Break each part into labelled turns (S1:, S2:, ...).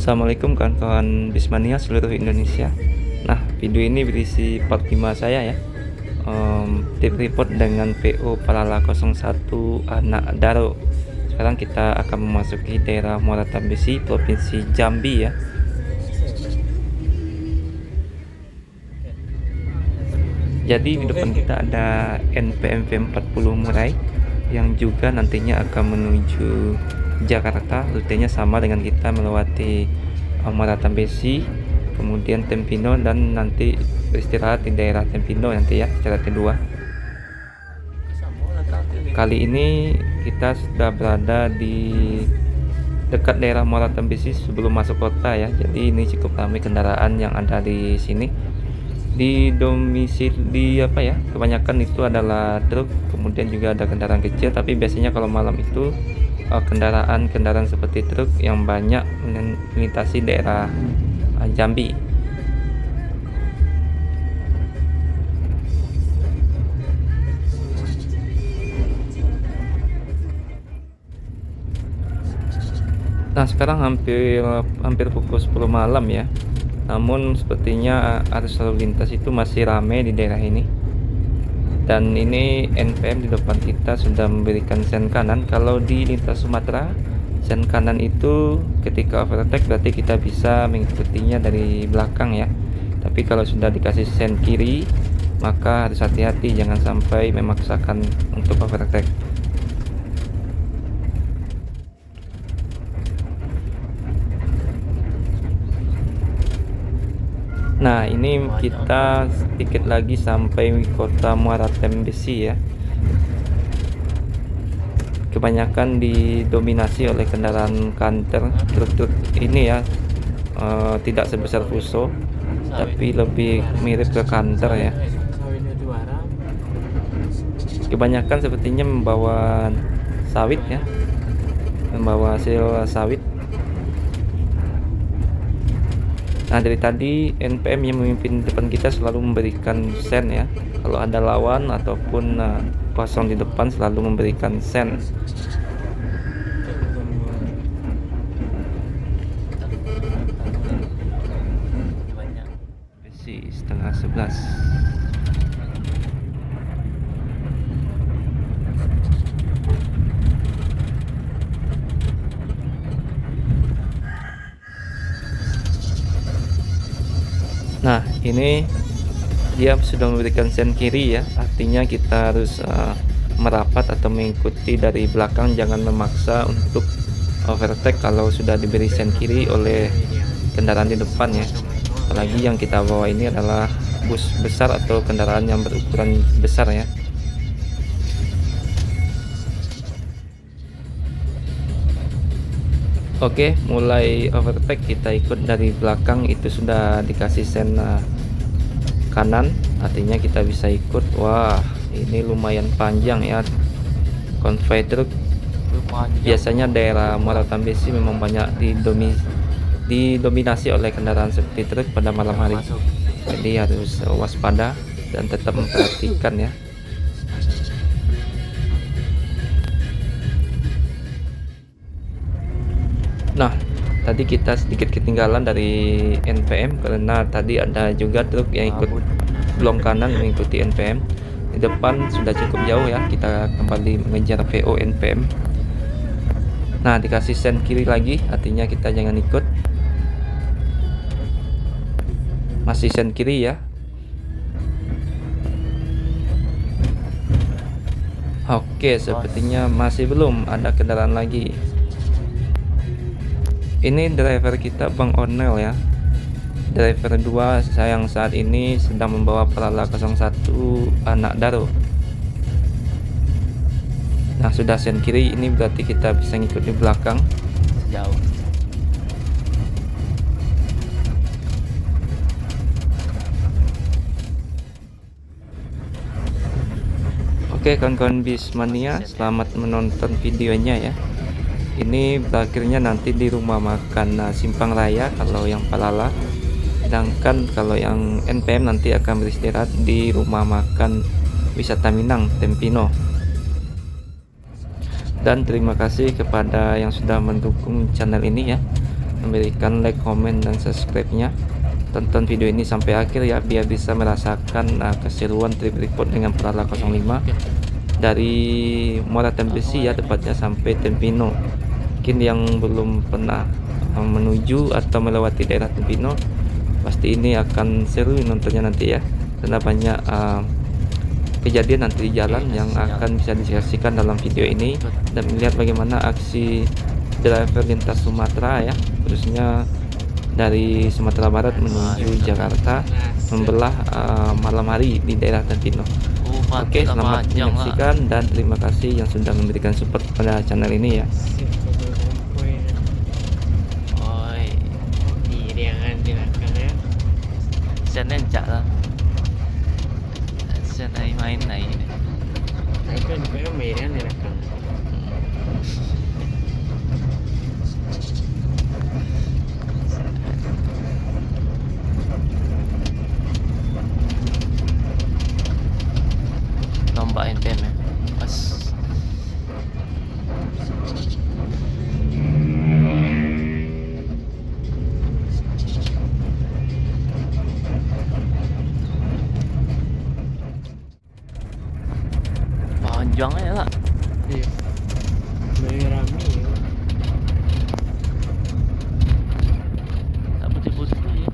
S1: Assalamualaikum kawan-kawan Bismania seluruh Indonesia. Nah, video ini berisi part 5 saya ya. Tip report dengan PO Palala 01 Anak Daro. Sekarang kita akan memasuki daerah Muara Tambesi, Provinsi Jambi ya. Jadi di depan kita ada NPM V40 Murai yang juga nantinya akan menuju Jakarta. Rutenya sama dengan kita melewati Muara Tambesi, kemudian Tempino, dan nanti beristirahat di daerah Tempino nanti ya secara kedua. Kali ini kita sudah berada di dekat daerah Muara Tambesi sebelum masuk kota ya. Jadi ini cukup ramai kendaraan yang ada di sini. Di domisili kebanyakan itu adalah truk, kemudian juga ada kendaraan kecil, tapi biasanya kalau malam itu kendaraan seperti truk yang banyak melintasi daerah Jambi. Nah, sekarang hampir pukul 10 malam ya. Namun sepertinya arus lalu lintas itu masih ramai di daerah ini. Dan ini NPM di depan kita sudah memberikan sen kanan. Kalau di lintas Sumatera, sen kanan itu ketika overtake berarti kita bisa mengikutinya dari belakang ya. Tapi kalau sudah dikasih sen kiri, maka harus hati-hati, jangan sampai memaksakan untuk overtake. Nah, ini kita sedikit lagi sampai kota Muara Tambesi ya. Kebanyakan didominasi oleh kendaraan kanter, truk-truk ini ya, tidak sebesar Fuso, tapi lebih mirip ke kanter ya. Kebanyakan sepertinya membawa sawit ya, membawa hasil sawit. Nah, dari tadi NPM yang memimpin depan kita selalu memberikan sen ya. Kalau ada lawan ataupun kosong di depan selalu memberikan sen. Besi setengah 11. Nah, ini dia sudah memberikan sen kiri ya, artinya kita harus merapat atau mengikuti dari belakang, jangan memaksa untuk overtake kalau sudah diberi sen kiri oleh kendaraan di depan ya. Apalagi yang kita bawa ini adalah bus besar atau kendaraan yang berukuran besar ya. Oke, mulai overtake kita ikut dari belakang, itu sudah dikasih sen kanan, artinya kita bisa ikut. Wah, ini lumayan panjang ya konvoi truk. Biasanya daerah Muara Tambesi memang banyak didominasi oleh kendaraan seperti truk pada malam hari. Jadi harus waspada dan tetap memperhatikan ya. Nah, tadi kita sedikit ketinggalan dari NPM karena tadi ada juga truk yang ikut blong kanan mengikuti NPM. Di depan sudah cukup jauh ya, kita kembali mengejar VO NPM. Nah, dikasih sen kiri lagi, artinya kita jangan ikut. Masih sen kiri ya. Oke, sepertinya masih belum ada kendaraan lagi. Ini driver kita Bang Onel ya, driver 2 yang saat ini sedang membawa Palala 01 Anak Daro. Nah, sudah sen kiri, ini berarti kita bisa ngikut di belakang sejauh. Oke kawan-kawan Bismania, selamat menonton videonya ya. Ini berakhirnya nanti di rumah makan Simpang Raya kalau yang Palala, sedangkan kalau yang NPM nanti akan beristirahat di rumah makan Wisata Minang Tempino. Dan terima kasih kepada yang sudah mendukung channel ini ya. memberikan like, komen, dan subscribe-nya. Tonton video ini sampai akhir ya, biar bisa merasakan keseruan trip report dengan Prala 05 dari Muara Tembesi ya, tepatnya sampai Tempino. Mungkin yang belum pernah menuju atau melewati daerah Tempino, pasti ini akan seru nontonnya nanti ya, karena banyak kejadian nanti di jalan yang akan bisa disaksikan dalam video ini, dan melihat bagaimana aksi driver lintas Sumatera ya, khususnya dari Sumatera Barat menuju Jakarta, membelah malam hari di daerah Tempino. Oke, selamat menyaksikan dan terima kasih yang sudah memberikan support pada channel ini ya.
S2: Ôi, gì đèn anh đi là căng á. Sen lên chợ đó. Sen này main này. Đấy cái mì đó này là căng. Lomba NPM ya. Pas. Panjang ya lah.
S3: Iya. Banyak rame ya.
S2: Tak putih-putih ya.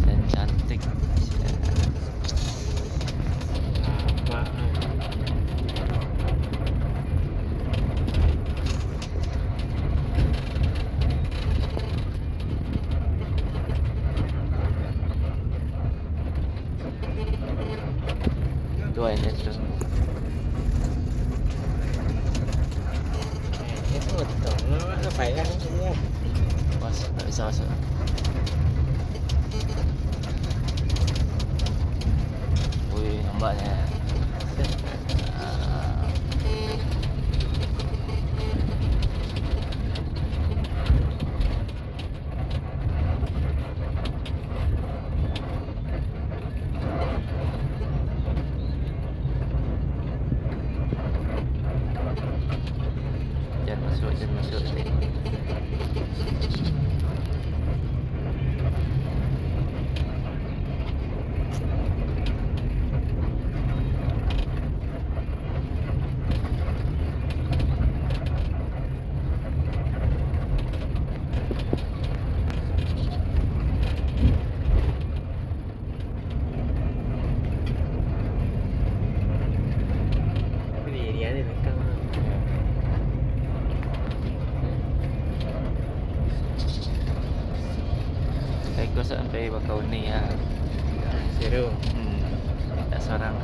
S2: Sen cantik.
S3: Apaan?
S2: Doain ya tuh.
S3: Itu betul. Nó phải ăn chứ.
S2: Pas, tak bisa masuk. Wih, nampaknya. Ah, jangan masuk, jangan masuk.
S3: Cái gì vậy này là căng.
S2: Eko sampai Bakauni ya.
S3: Seru.
S2: Tak seorang.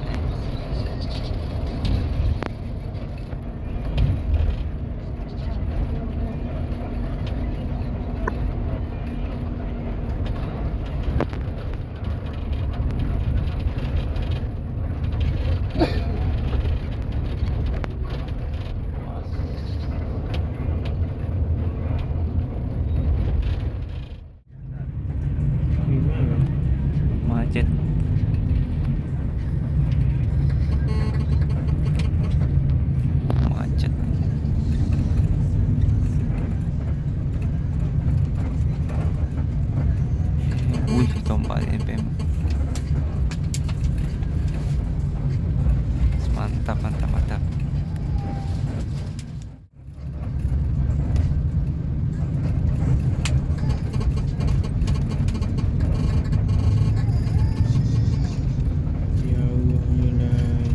S3: Gimana?
S1: Macet. Macet. Wih, tombak NPM. Mantap, mantap, mantap.
S3: Ya Allah, Yunai.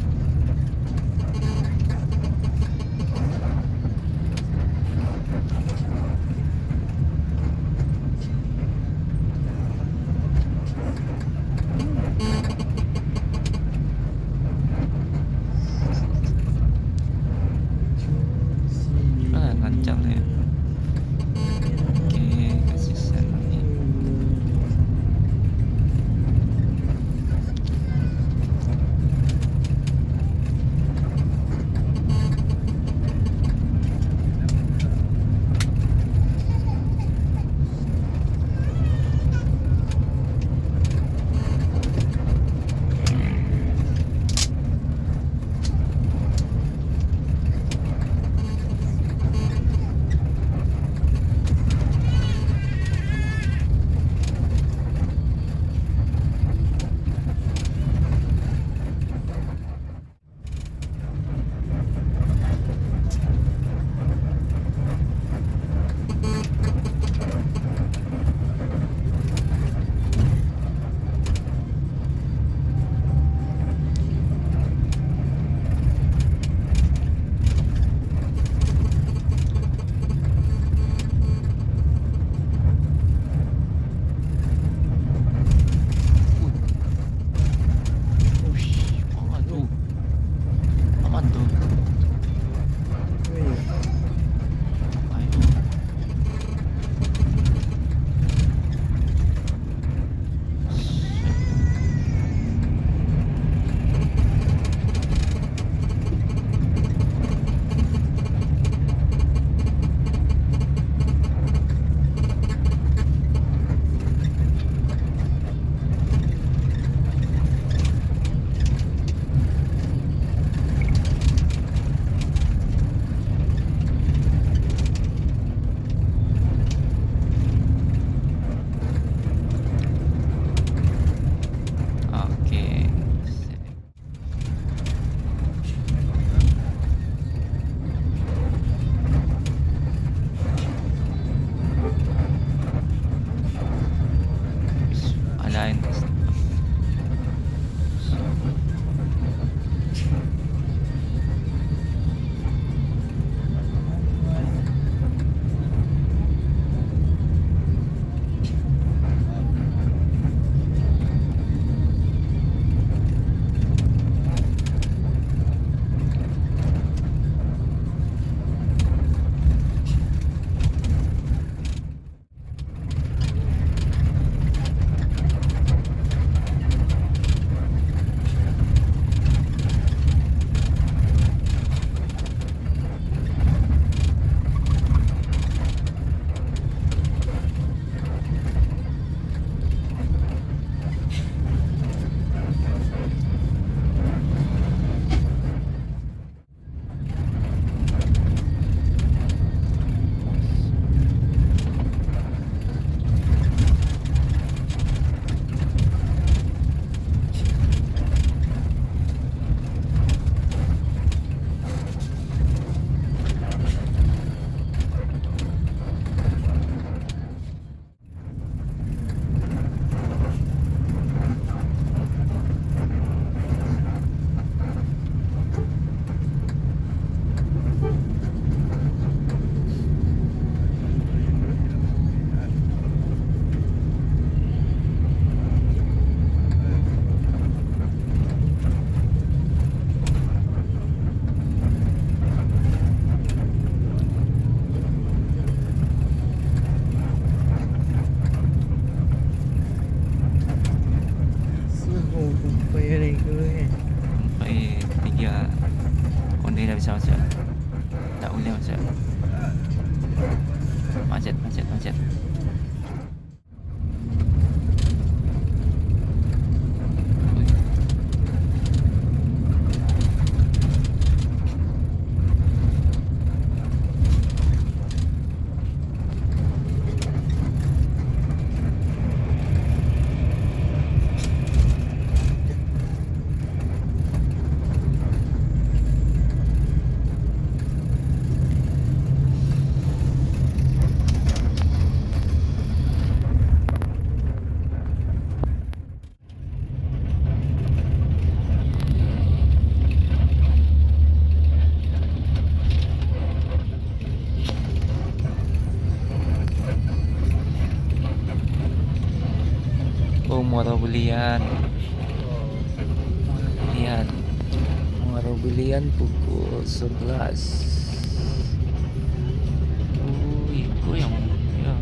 S1: Sampai 3 konde dah bisa masuk. Tak boleh masuk. Macet, macet, macet. Oh, Muara Belian. Belian. Muara Belian pukul 11. Oh, itu yang ya.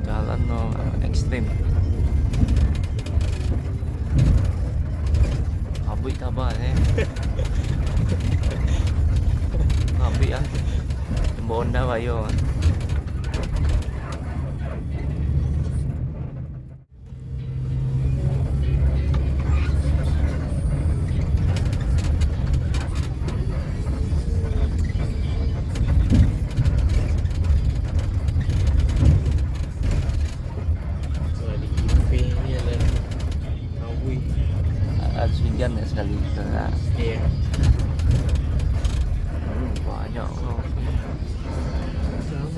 S1: Jalan no ekstrim. Habis tabah Habis ah. Bonda bayo.
S3: Di cafe ni ada Awi.
S1: Ada hujan ya sekali ke.
S3: Iya.
S1: Banyak.
S3: Sama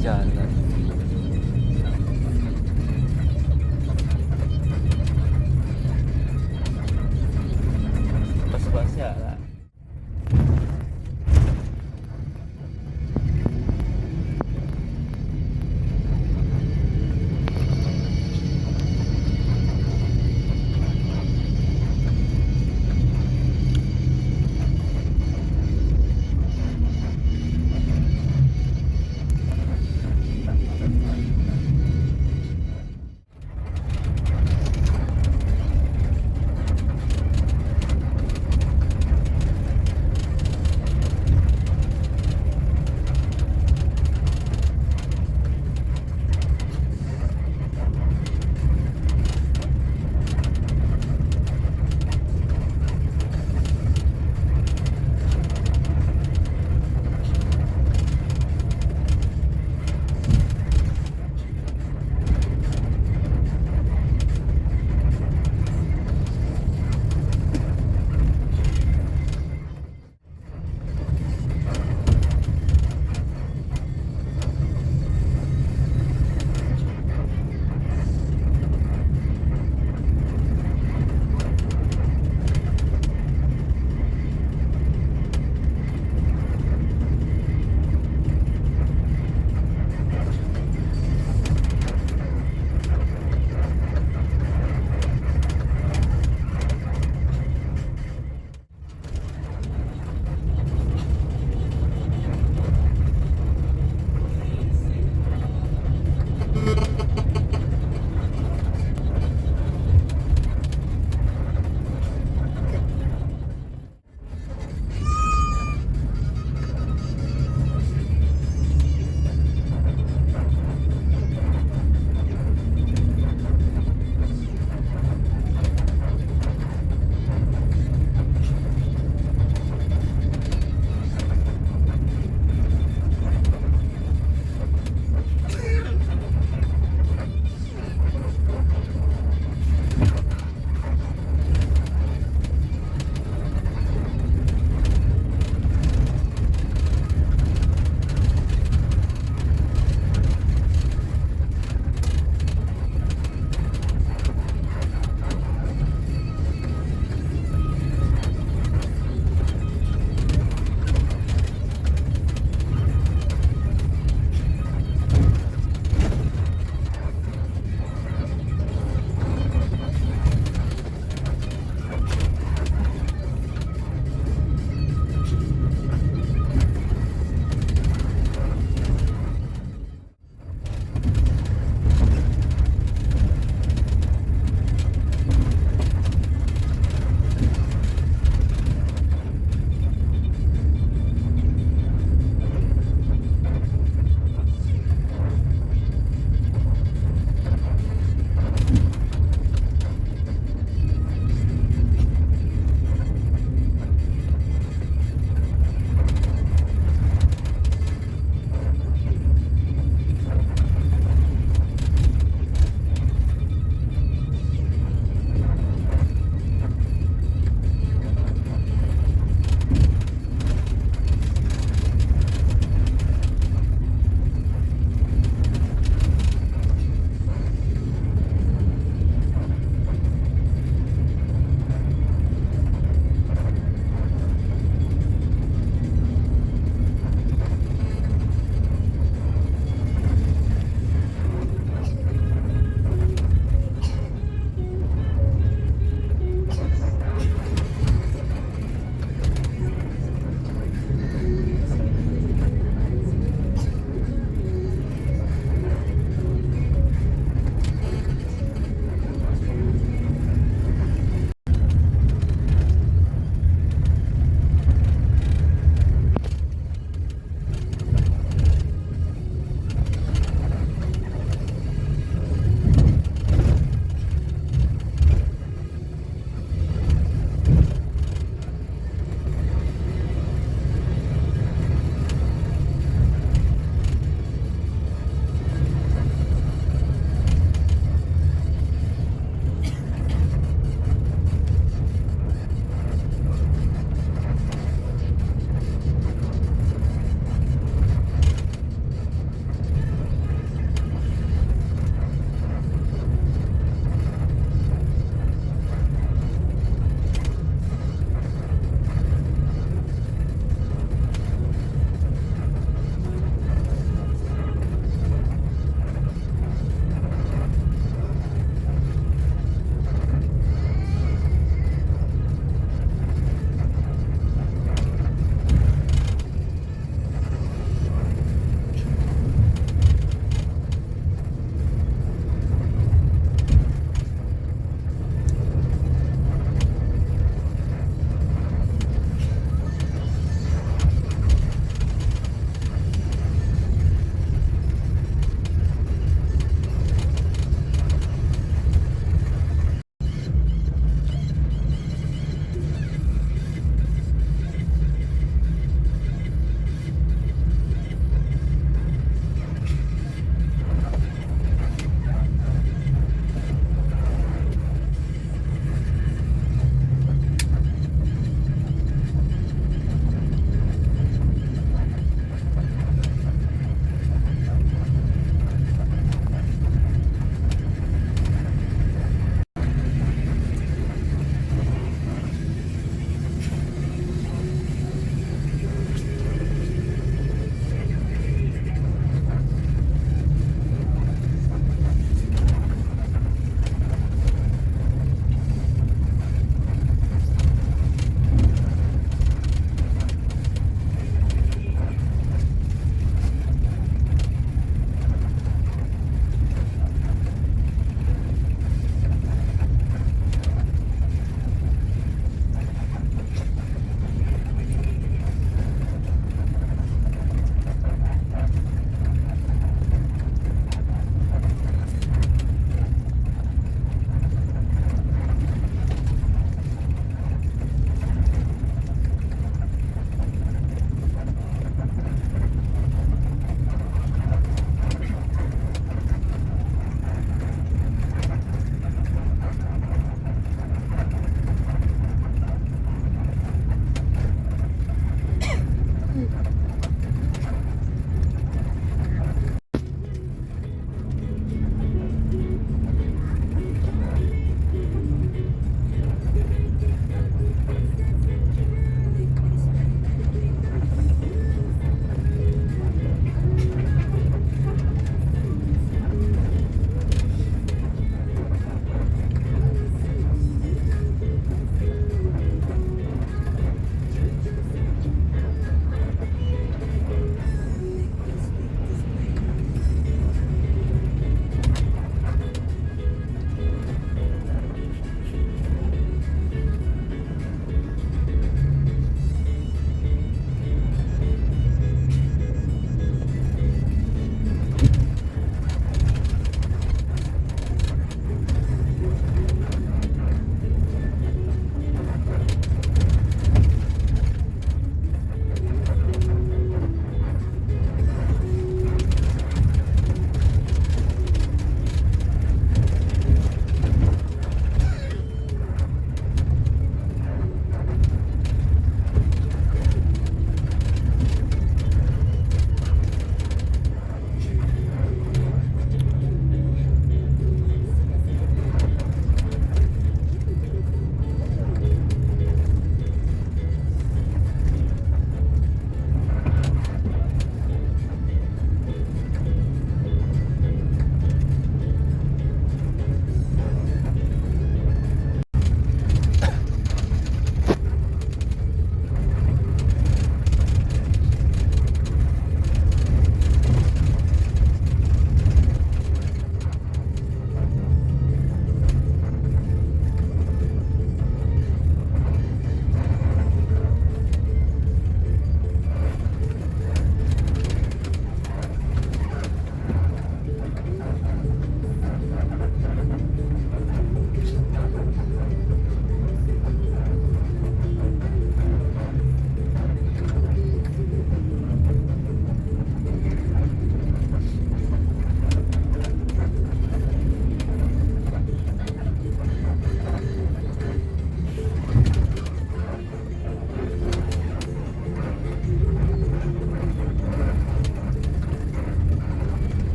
S1: jalan. Pas-pas ya lah.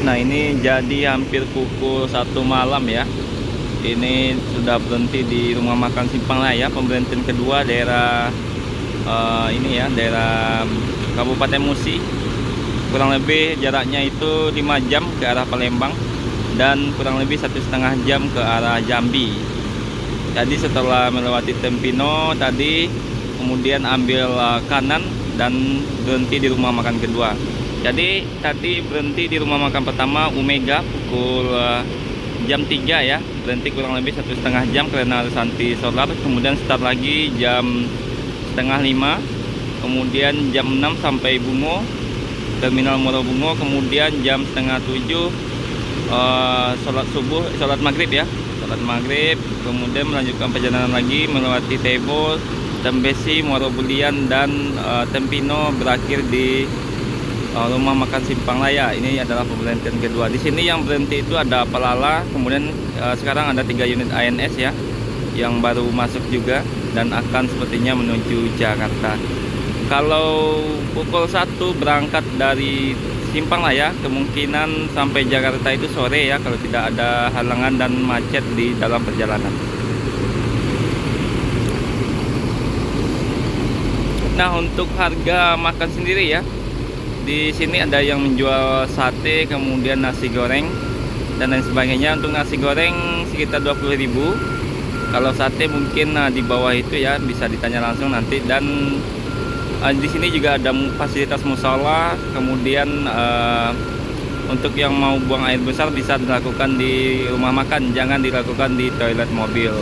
S1: Nah, ini jadi hampir pukul 1 malam ya. Ini sudah berhenti di rumah makan Simpang Laya, pemberhentian kedua daerah ini ya, daerah Kabupaten Musi. Kurang lebih jaraknya itu 5 jam ke arah Palembang dan kurang lebih 1,5 jam ke arah Jambi. Jadi setelah melewati Tempino tadi, kemudian ambil kanan dan berhenti di rumah makan kedua. Jadi tadi berhenti di rumah makan pertama Omega pukul jam 3 ya, berhenti kurang lebih 1,5 jam karena harus anti solar. Kemudian start lagi jam setengah 5, kemudian jam 6 sampai Bungo, terminal Muaro Bungo. Kemudian jam setengah 7 sholat subuh, sholat maghrib ya, sholat maghrib. Kemudian melanjutkan perjalanan lagi melewati Tebo, Tembesi, Muaro Bulian dan Tempino, berakhir di rumah makan Simpang Laya. Ini adalah pemberhentian kedua. Di sini yang berhenti itu ada Pelala, kemudian sekarang ada 3 unit ANS ya yang baru masuk juga dan akan sepertinya menuju Jakarta. Kalau pukul 1 berangkat dari Simpang Laya, kemungkinan sampai Jakarta itu sore ya, kalau tidak ada halangan dan macet di dalam perjalanan. Nah, untuk harga makan sendiri ya, di sini ada yang menjual sate, kemudian nasi goreng dan lain sebagainya. Untuk nasi goreng sekitar 20.000. Kalau sate mungkin di bawah itu ya, bisa ditanya langsung nanti. Dan di sini juga ada fasilitas musola. Kemudian untuk yang mau buang air besar bisa dilakukan di rumah makan, jangan dilakukan di toilet mobil.